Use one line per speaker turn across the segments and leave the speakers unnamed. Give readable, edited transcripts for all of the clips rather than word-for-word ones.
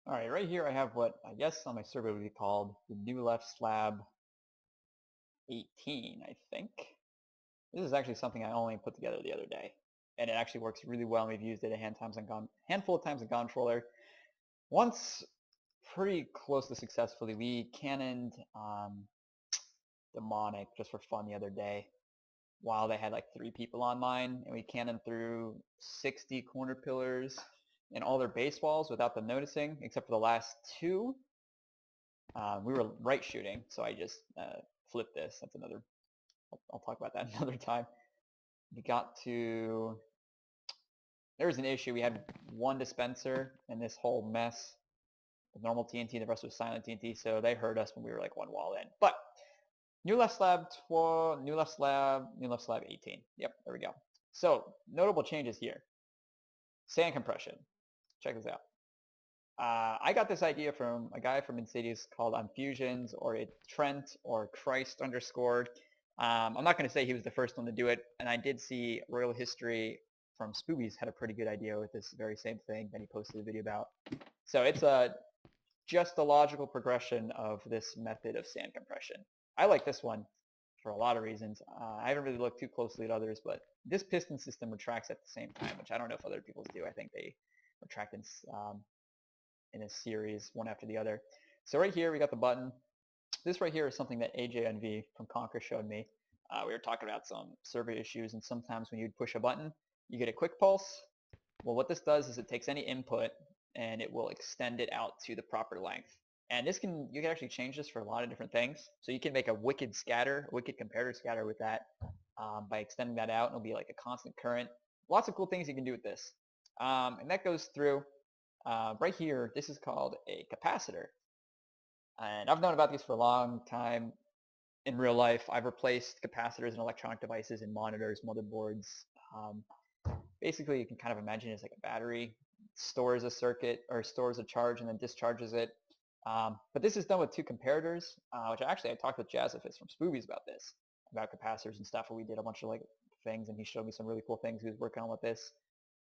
All right, right here I have what I guess on my survey would be called the new left slab 18, I think. This is actually something I only put together the other day, and it actually works really well. And we've used it a handful of times in controller. Once, pretty close to successfully, we cannoned demonic just for fun the other day while they had like 3 people online, and we cannoned through 60 corner pillars and all their base walls without them noticing, except for the last 2. We were right shooting, so I just flipped this. That's another, I'll talk about that another time. We got to, there was an issue. We had 1 dispenser and this whole mess with normal TNT. The rest was silent TNT, so they heard us when we were like 1 wall in. But new left slab 12, new left slab 18. Yep, there we go. So notable changes here. Sand compression. Check this out. I got this idea from a guy from Insidious called Fusions, or Trent, or Christ underscore. I'm not going to say he was the first one to do it, and I did see Royal History from Spoobies had a pretty good idea with this very same thing that he posted a video about. So it's just a logical progression of this method of sand compression. I like this one for a lot of reasons. I haven't really looked too closely at others, but this piston system retracts at the same time, which I don't know if other people's do. I think they retract in a series, one after the other. So right here, we got the button. This right here is something that AJNV from Conquer showed me. We were talking about some server issues, and sometimes when you'd push a button, you get a quick pulse. Well, what this does is it takes any input, and it will extend it out to the proper length. And this you can actually change this for a lot of different things. So you can make a wicked comparator scatter with that by extending that out. It'll be like a constant current. Lots of cool things you can do with this. And that goes through right here. This is called a capacitor. And I've known about these for a long time. In real life, I've replaced capacitors in electronic devices in monitors, motherboards. Basically, you can kind of imagine it as like a battery. Stores a circuit or stores a charge and then discharges it. But this is done with 2 comparators, which I talked with Jazzifist from Spoobies about this, about capacitors and stuff, and we did a bunch of like things, and he showed me some really cool things he was working on with this,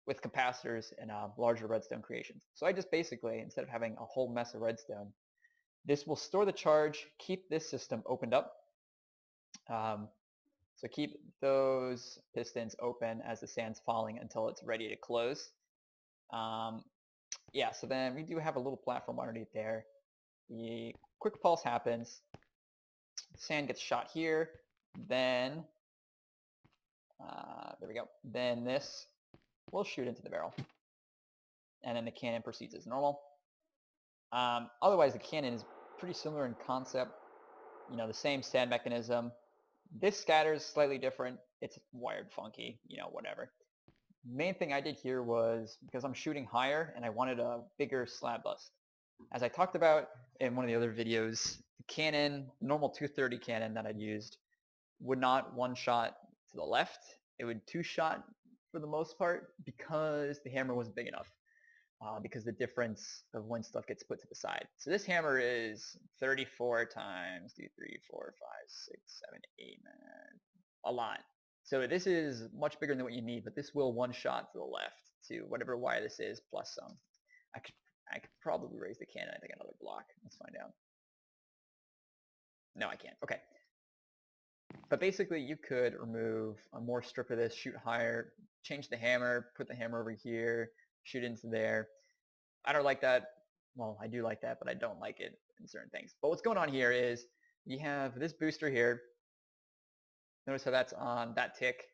with capacitors and larger redstone creations. So I just basically, instead of having a whole mess of redstone, this will store the charge, keep this system opened up. So keep those pistons open as the sand's falling until it's ready to close. Yeah, so then we do have a little platform underneath there. The quick pulse happens. Sand gets shot here. Then, there we go. Then this will shoot into the barrel. And then the cannon proceeds as normal. Otherwise, the cannon is pretty similar in concept. You know, the same sand mechanism. This scatters slightly different. It's wired funky, you know, whatever. Main thing I did here was, because I'm shooting higher and I wanted a bigger slab bust. As I talked about in one of the other videos, the cannon, normal 230 cannon that I'd used, would not one-shot to the left. It would 2-shot for the most part because the hammer wasn't big enough. Because the difference of when stuff gets put to the side. So this hammer is 34 times 2, 3, 4, 5, 6, 7, 8, 9, a lot. So this is much bigger than what you need, but this will one-shot to the left to whatever wire this is plus some. I could probably raise the cannon. I think another block. Let's find out. No, I can't. Okay. But basically, you could remove more strip of this, shoot higher, change the hammer, put the hammer over here, shoot into there. I don't like that. Well, I do like that, but I don't like it in certain things. But what's going on here is you have this booster here. Notice how that's on that tick,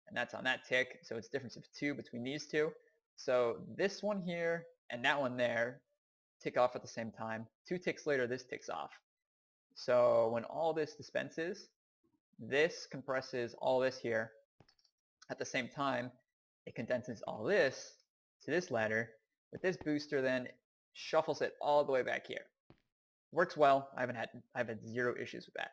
and that's on that tick. So it's a difference of 2 between these 2. So this one here and that one there tick off at the same time. 2 ticks later, this ticks off. So when all this dispenses, this compresses all this here. At the same time, it condenses all this to this ladder, but this booster then shuffles it all the way back here. Works well. I've had 0 issues with that.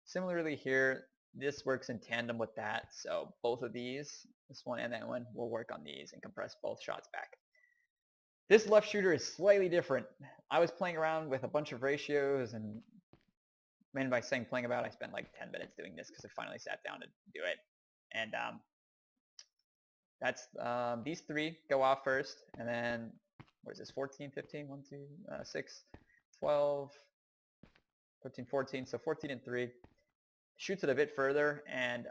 Similarly here, this works in tandem with that, so both of these, this one and that one, will work on these and compress both shots back. This left shooter is slightly different. I was playing around with a bunch of ratios, and by saying playing about, I spent like 10 minutes doing this because I finally sat down to do it. And that's these 3 go off first, and then what is this, 14, 15, 1, 2, 6, 12, 13, 14, so 14 and 3. Shoots it a bit further, and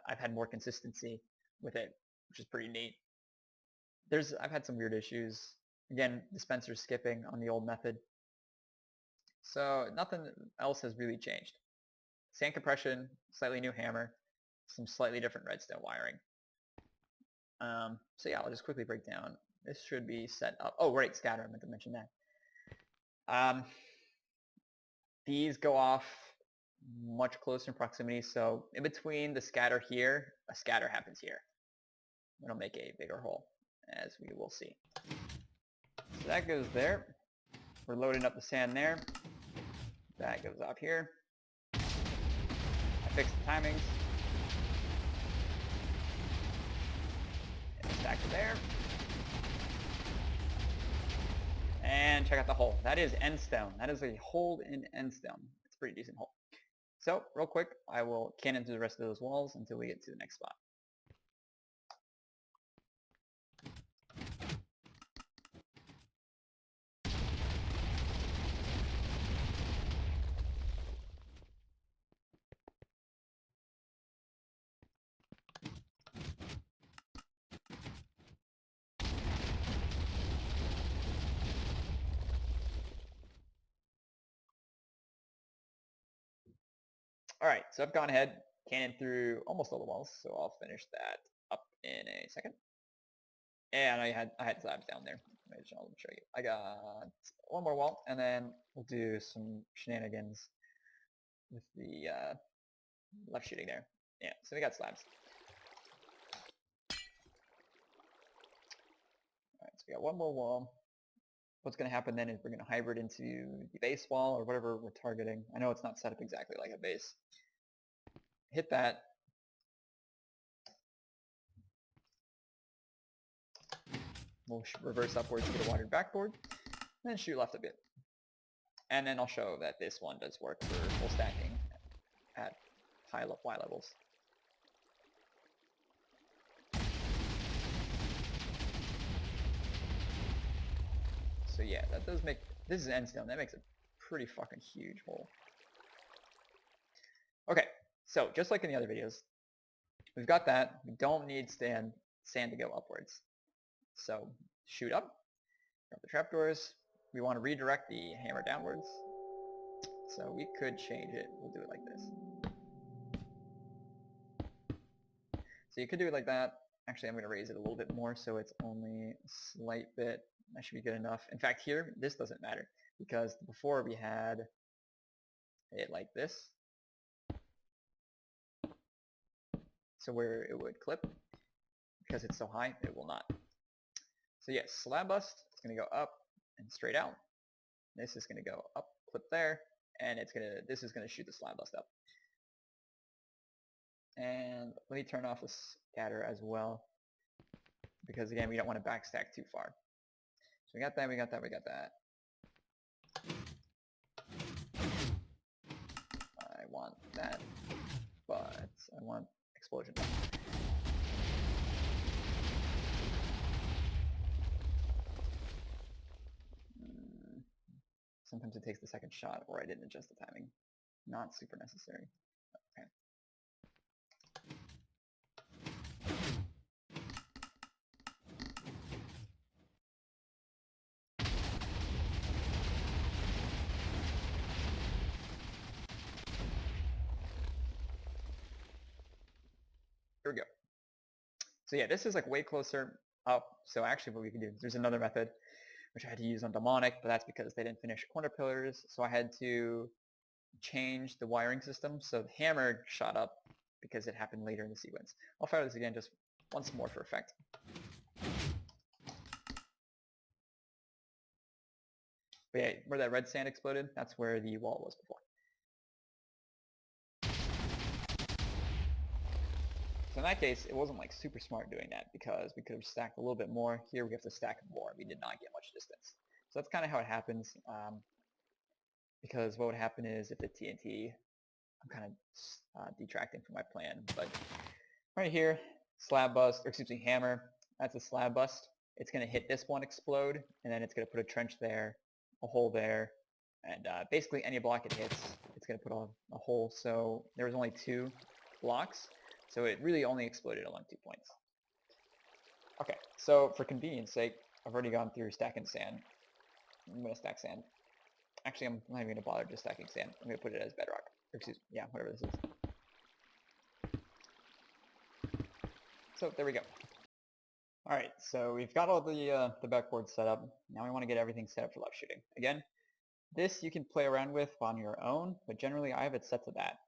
I've had more consistency with it, which is pretty neat. I've had some weird issues. Again, dispenser skipping on the old method. So nothing else has really changed. Sand compression, slightly new hammer, some slightly different redstone wiring. So yeah, I'll just quickly break down. This should be set up. Oh, right, scatter. I meant to mention that. These go off much closer in proximity. So in between the scatter here, a scatter happens here. It'll make a bigger hole, as we will see. So that goes there. We're loading up the sand there. That goes up here. I fixed the timings. And stack it there. And check out the hole. That is end stone. That is a hole in end stone. It's a pretty decent hole. So real quick, I will cannon through the rest of those walls until we get to the next spot. Alright, so I've gone ahead, cannon through almost all the walls, so I'll finish that up in a second. And I had slabs down there. I'll show you. I got one more wall, and then we'll do some shenanigans with the left shooting there. Yeah, so we got slabs. Alright, so we got one more wall. What's going to happen then is we're going to hybrid into the base wall or whatever we're targeting. I know it's not set up exactly like a base. Hit that. We'll reverse upwards to get a watered backboard, and then shoot left a bit. And then I'll show that this one does work for full stacking at high Y levels. So yeah, that does make, this is end stone, that makes a pretty fucking huge hole. Okay, so just like in the other videos, we've got that. We don't need sand to go upwards. So shoot up, grab the trapdoors. We want to redirect the hammer downwards. So we could change it. We'll do it like this. So you could do it like that. Actually, I'm going to raise it a little bit more so it's only a slight bit. That should be good enough. In fact, here, this doesn't matter because before we had it like this. So where it would clip, because it's so high, it will not. So yes, slab bust, it's going to go up and straight out. This is going to go up, clip there, and this is going to shoot the slab bust up. And let me turn off the scatter as well, because again, we don't want to backstack too far. So we got that, we got that, we got that. I want that, but I want explosion. Sometimes it takes the second shot, or I didn't adjust the timing. Not super necessary. Okay. Here we go. So yeah, this is like way closer up. So actually what we can do, there's another method which I had to use on demonic, but that's because they didn't finish corner pillars. So I had to change the wiring system. So the hammer shot up because it happened later in the sequence. I'll fire this again just once more for effect. But yeah, where that red sand exploded, that's where the wall was before. So in that case, it wasn't like super smart doing that because we could have stacked a little bit more. Here we have to stack more. We did not get much distance. So that's kind of how it happens. Because what would happen is if the TNT, I'm kind of detracting from my plan, but right here, slab bust, or excuse me, hammer, that's a slab bust. it's going to hit this one, explode, and then it's going to put a trench there, a hole there, and basically any block it hits, it's going to put a hole. So there was only 2 blocks, so it really only exploded along 2 points. Okay, so for convenience sake, I've already gone through stacking sand. I'm going to stack sand. Actually, I'm not even going to bother just stacking sand. I'm going to put it as bedrock. Or excuse me, yeah, whatever this is. So there we go. All right, so we've got all the backboard set up. Now we want to get everything set up for left shooting. Again, this you can play around with on your own, but generally I have it set to that.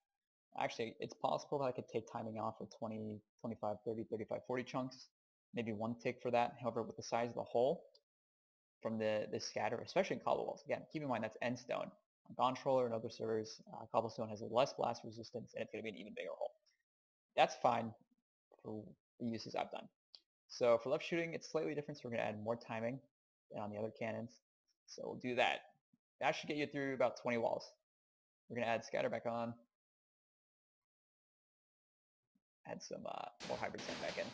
Actually, it's possible that I could take timing off of 20, 25, 30, 35, 40 chunks. Maybe 1 tick for that. However, with the size of the hole from the scatter, especially in cobble walls, again, keep in mind that's end stone. On Gontroller and other servers, cobblestone has a less blast resistance, and it's going to be an even bigger hole. That's fine for the uses I've done. So for left shooting, it's slightly different, so we're going to add more timing than on the other cannons. So we'll do that. That should get you through about 20 walls. We're going to add scatter back on. Add some more hybrid sand back in.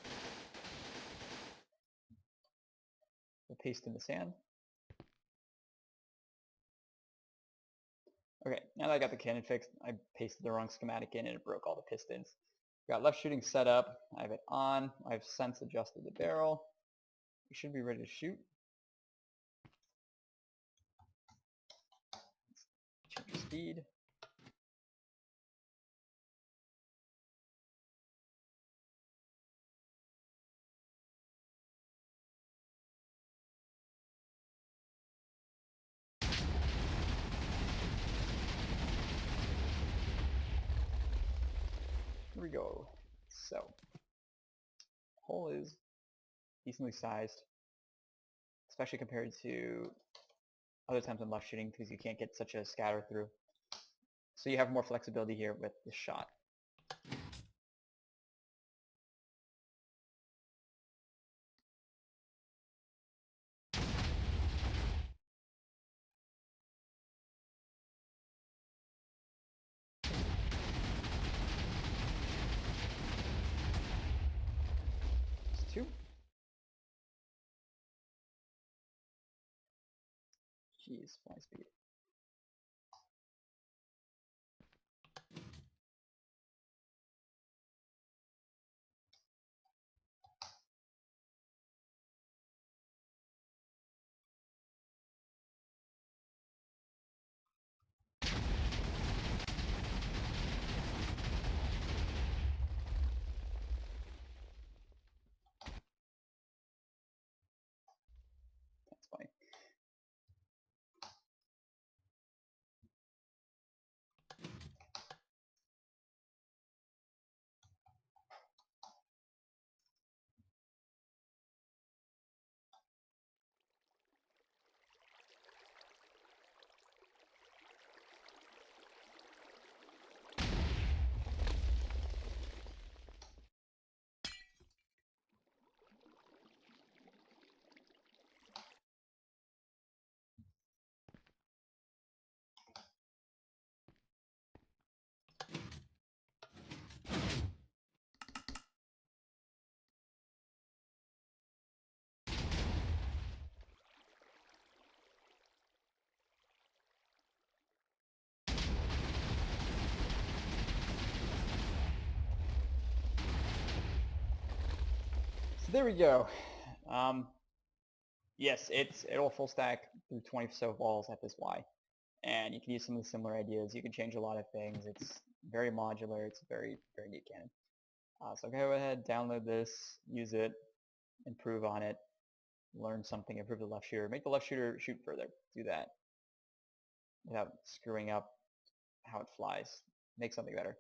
We'll paste in the sand. Okay, now that I got the cannon fixed, I pasted the wrong schematic in and it broke all the pistons. Got left shooting set up. I have it on. I've sense adjusted the barrel. We should be ready to shoot. Change the speed. Here we go. So, hole is decently sized, especially compared to other times in left shooting because you can't get such a scatter through. So you have more flexibility here with this shot. It's 2. Jeez, fly speed. That's funny. So there we go. Yes, it'll full stack through 20 or so walls at this Y. And you can use some of the similar ideas. You can change a lot of things. It's very modular. It's a very, very neat cannon. So go ahead, download this, use it, improve on it, learn something, improve the left shooter. Make the left shooter shoot further. Do that without screwing up how it flies. Make something better.